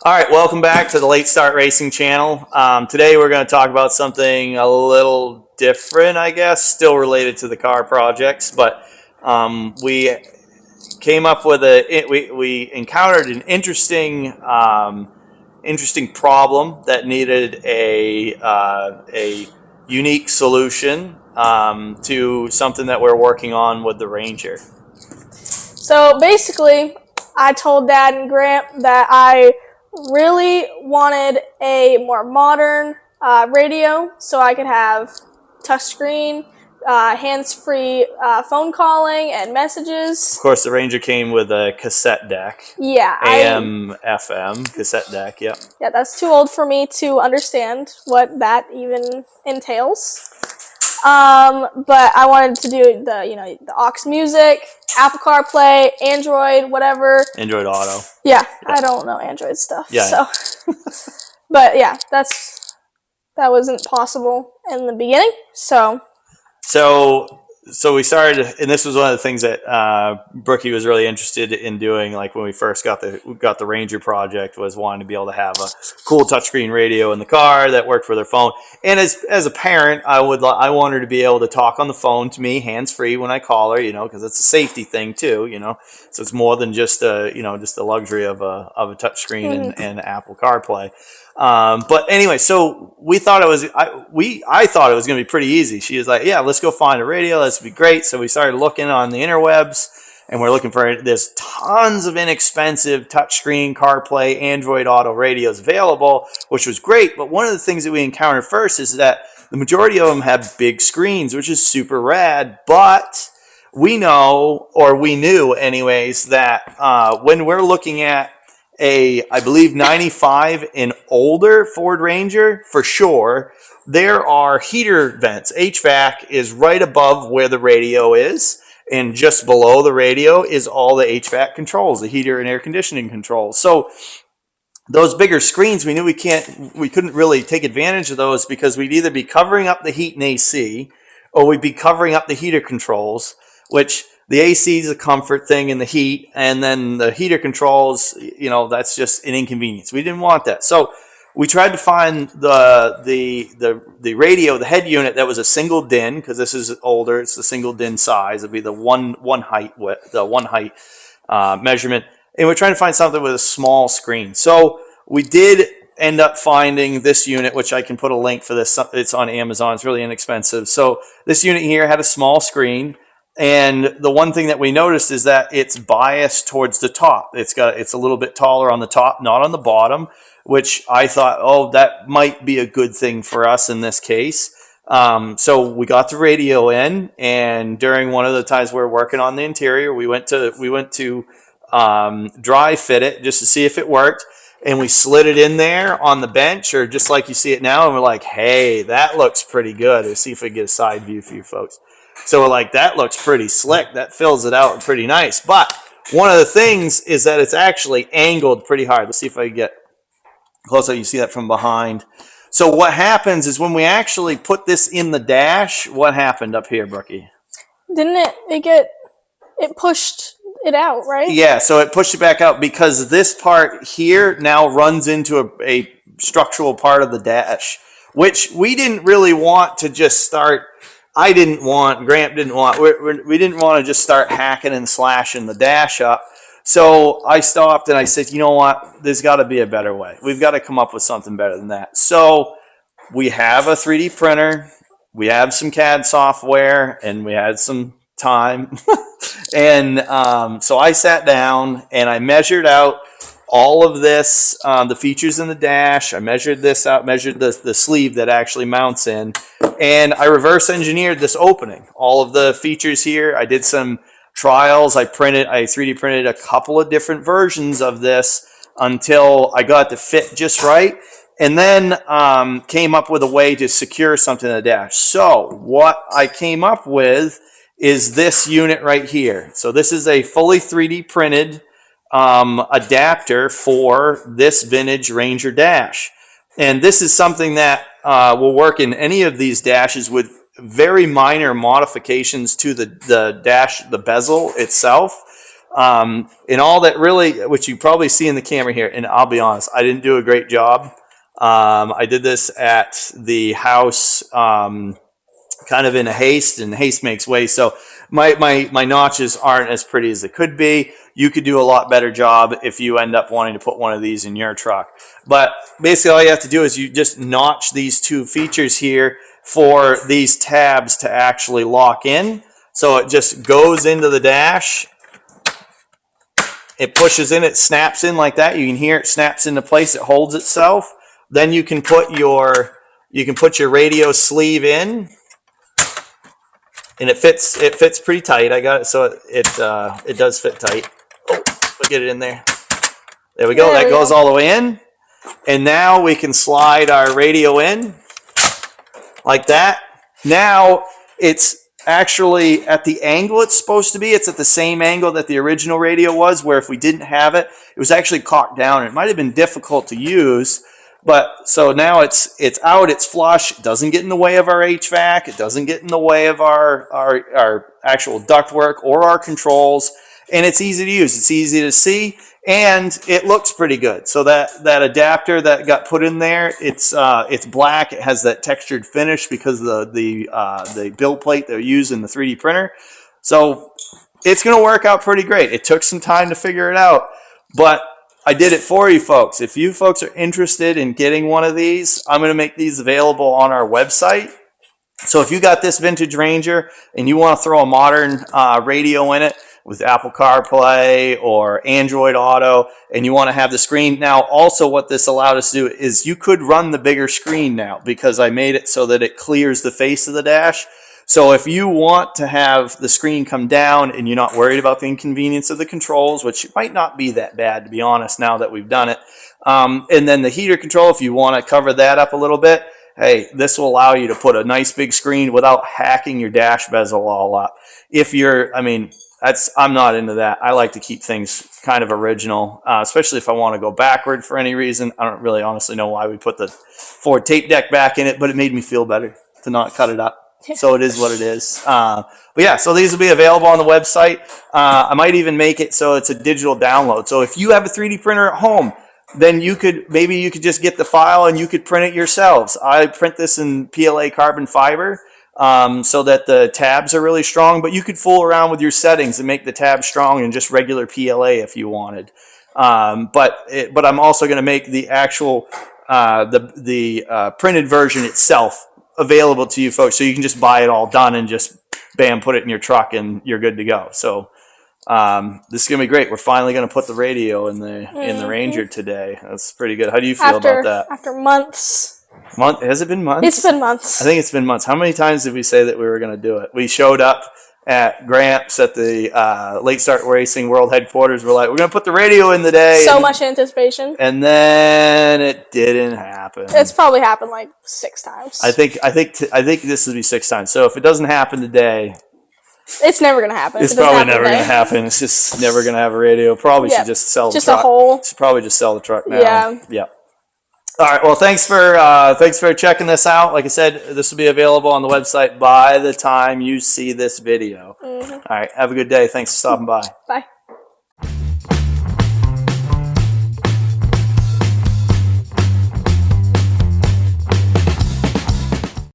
All right, welcome back to the Late Start Racing channel. Today we're going to talk about something a little different, I guess, still related to the car projects, but we came up with we encountered an interesting problem that needed a unique solution to something that we're working on with the Ranger. So basically, I told Dad and Grant that I really wanted a more modern radio so I could have touchscreen, hands-free phone calling and messages. Of course, the Ranger came with a cassette deck. Yeah. AM, FM, cassette deck, yep. Yeah, that's too old for me to understand what that even entails. But I wanted to do the aux music, Apple CarPlay, Android, whatever. Android Auto. Yeah, I don't know Android stuff. Yeah. So, but yeah, that wasn't possible in the beginning. So we started, and this was one of the things that Brookie was really interested in doing. Like when we first got the Ranger project, was wanting to be able to have a cool touchscreen radio in the car that worked for their phone. And as a parent, I want her to be able to talk on the phone to me hands free when I call her, because it's a safety thing too, So it's more than just just the luxury of a touchscreen and Apple CarPlay. But anyway, so I thought it was going to be pretty easy. She was like, yeah, let's go find a radio. This would be great. So we started looking on the interwebs, and we're looking for, there's tons of inexpensive touchscreen, CarPlay, Android Auto radios available, which was great. But one of the things that we encountered first is that the majority of them have big screens, which is super rad. But we knew anyways, that when we're looking at I believe 95 and older Ford Ranger, for sure, there are heater vents. HVAC is right above where the radio is, and just below the radio is all the HVAC controls, the heater and air conditioning controls. So those bigger screens, we knew we couldn't really take advantage of those, because we'd either be covering up the heat and AC, or we'd be covering up the heater controls, which the AC is a comfort thing in the heat, and then the heater controls, that's just an inconvenience. We didn't want that. So we tried to find the radio, the head unit that was a single DIN, because this is older. It's the single DIN size. It'd be the one height measurement. And we're trying to find something with a small screen. So we did end up finding this unit, which I can put a link for this. It's on Amazon. It's really inexpensive. So this unit here had a small screen. And the one thing that we noticed is that it's biased towards the top. It's a little bit taller on the top, not on the bottom, which I thought, that might be a good thing for us in this case. So we got the radio in, and during one of the times we were working on the interior, we went to dry fit it just to see if it worked. And we slid it in there on the bench, or just like you see it now, and we're like, hey, that looks pretty good. Let's see if we can get a side view for you folks. So we're like, that looks pretty slick. That fills it out pretty nice. But one of the things is that it's actually angled pretty hard. Let's see if I can get close up. You see that from behind. So what happens is when we actually put this in the dash, what happened up here, Brookie? Didn't it pushed it out, right? Yeah, so it pushed it back out, because this part here now runs into a structural part of the dash, which we didn't really want to just start. Grant didn't want, we didn't want to just start hacking and slashing the dash up. So I stopped and I said, you know what, there's got to be a better way. We've got to come up with something better than that. So we have a 3D printer, we have some CAD software, and we had some time. And so I sat down and I measured out all of this, the features in the dash. I measured this out, measured the sleeve that actually mounts in, and I reverse engineered this opening. All of the features here. I did some trials. I 3D printed a couple of different versions of this until I got it to fit just right, and then came up with a way to secure something in the dash. So what I came up with is this unit right here. So this is a fully 3D printed adapter for this vintage Ranger dash, and this is something that will work in any of these dashes with very minor modifications to the dash, the bezel itself. And all that really, which you probably see in the camera here, and I'll be honest, I didn't do a great job. I did this at the house, kind of in a haste, and haste makes waste. So my notches aren't as pretty as they could be. You could do a lot better job if you end up wanting to put one of these in your truck. But basically all you have to do is you just notch these two features here for these tabs to actually lock in. So it just goes into the dash. It pushes in, it snaps in like that. You can hear it snaps into place, it holds itself. Then you can put your radio sleeve in. And it fits pretty tight. I got it so it does fit tight. Oh, we'll get it in there. There we go. That goes all the way in. And now we can slide our radio in like that. Now it's actually at the angle it's supposed to be. It's at the same angle that the original radio was, where if we didn't have it, it was actually cocked down. It might have been difficult to use. But so now it's out, it's flush. It doesn't get in the way of our HVAC. It doesn't get in the way of our actual ductwork or our controls. And it's easy to use. It's easy to see, and it looks pretty good. So that adapter that got put in there, it's black. It has that textured finish because of the build plate they're using in the 3D printer. So it's going to work out pretty great. It took some time to figure it out, but I did it for you folks. If you folks are interested in getting one of these, I'm going to make these available on our website. So if you got this vintage Ranger and you want to throw a modern radio in it with Apple CarPlay or Android Auto, and you want to have the screen. Now, also what this allowed us to do is you could run the bigger screen now, because I made it so that it clears the face of the dash. So if you want to have the screen come down and you're not worried about the inconvenience of the controls, which might not be that bad, to be honest, now that we've done it. And then the heater control, if you want to cover that up a little bit, hey, this will allow you to put a nice big screen without hacking your dash bezel all up. If you're, I'm not into that. I like to keep things kind of original, especially if I want to go backward for any reason. I don't really honestly know why we put the Ford tape deck back in it, but it made me feel better to not cut it up. So it is what it is. But yeah, so these will be available on the website. I might even make it so it's a digital download. So if you have a 3D printer at home, then maybe you could just get the file and you could print it yourselves. I print this in PLA carbon fiber so that the tabs are really strong, but you could fool around with your settings and make the tabs strong in just regular PLA if you wanted. But I'm also going to make the actual the printed version itself available to you folks, so you can just buy it all done and just bam, put it in your truck and you're good to go. So this is gonna be great. We're finally gonna put the radio in the Ranger today. That's pretty good. How do you feel about that? After months. Has it been months? It's been months. I think it's been months. How many times did we say that we were gonna do it? We showed up at Gramps at the Late Start Racing World Headquarters. We're like, we're gonna put the radio in today. So much anticipation. And then it didn't happen. It's probably happened like 6 times. I think this will be 6 times. So if it doesn't happen today, it's never gonna happen. It's probably never gonna happen. It's just never gonna have a radio. Probably should just sell the truck. Just a whole. Should probably just sell the truck now. Yeah. All right. Well, thanks for checking this out. Like I said, this will be available on the website by the time you see this video. Mm-hmm. All right. Have a good day. Thanks for stopping by. Bye.